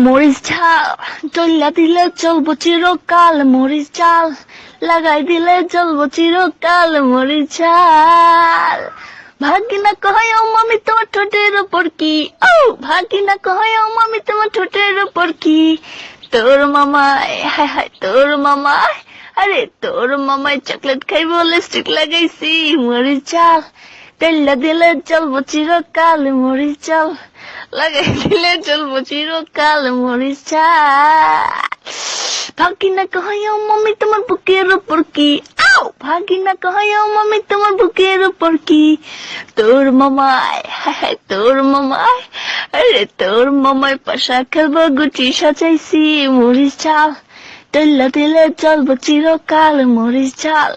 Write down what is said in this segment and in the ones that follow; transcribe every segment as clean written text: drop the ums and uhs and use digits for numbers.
মরিচ ঝাল চল্লা দিলে চলবো চিরকাল, মরিচ ঝাল লাগাই দিলে চলবো চিরকাল, মরিচ ঝাল। ভাগিনা কয় ও মামি তোমার ঠোঁটের উপর কি, ও ভাগিনা কয় ও মামি তোমার ঠোঁটের উপর কি, তোর মামায় হায় হায় তোর মামায়, আরে তোর মামায় চকলেট খাইবো লিপস্টিক লাগাইছি, মরিচ ঝাল তেল্লা দিলে চলবো চিরকাল, মরিচ ঝাল লাগাই দিলে চলবো চিরকাল, মরিচ ঝাল। ভাগিনা কয় ও মামি তোমার বুকের উপর কি, আও ভাগিনা কয় ও মামি তোমার বুকের উপর কি, তোর মামায় হায় হায় তোর মামায়, আরে তোর মামায় পাশা খেলবো গুটি সাজাইছি, মরিচ ঝাল তেল্লা দিলে চলবো চিরকাল, মরিচ ঝাল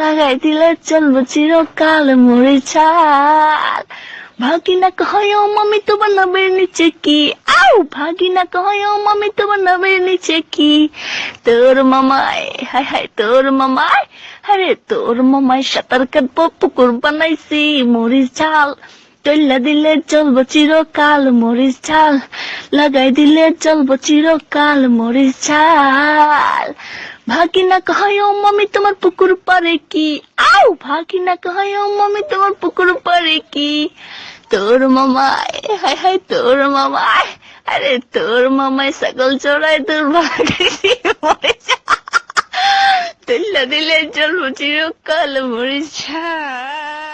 লাগাই দিলে চলবো চিরকাল, মরিচ ঝাল। ভাগিনা কয় ও মামি তোমার নামের নিচে কি, আও ভাগিনা কয় ও মামি তোমার নামের নিচে কি, তোর মামায় হায় হায় তোর মামায়, আরে তোর মামায় সাঁতার কাটবো পুকুর বানাইছি, মরিচ ঝাল তৈলা দিলে চলবো চিরকাল, মরিচ ঝাল লাগাই দিলে চলবো চিরকাল, মরিচ ঝাল। ভাগিনা কয় ও মামি তোমার পুকুর পারে কি, আও ভাগিনা কয় ও মামি তোমার পুকুর পারে কি, তোর মামায় হায় হায় তোর মামায়, আরে তোর মামায় ছাগল চড়াই তোর ভাগাইছি, মরিচ ঝাল তৈলা দিলে চলবো চিরকাল, মরিচ ঝাল।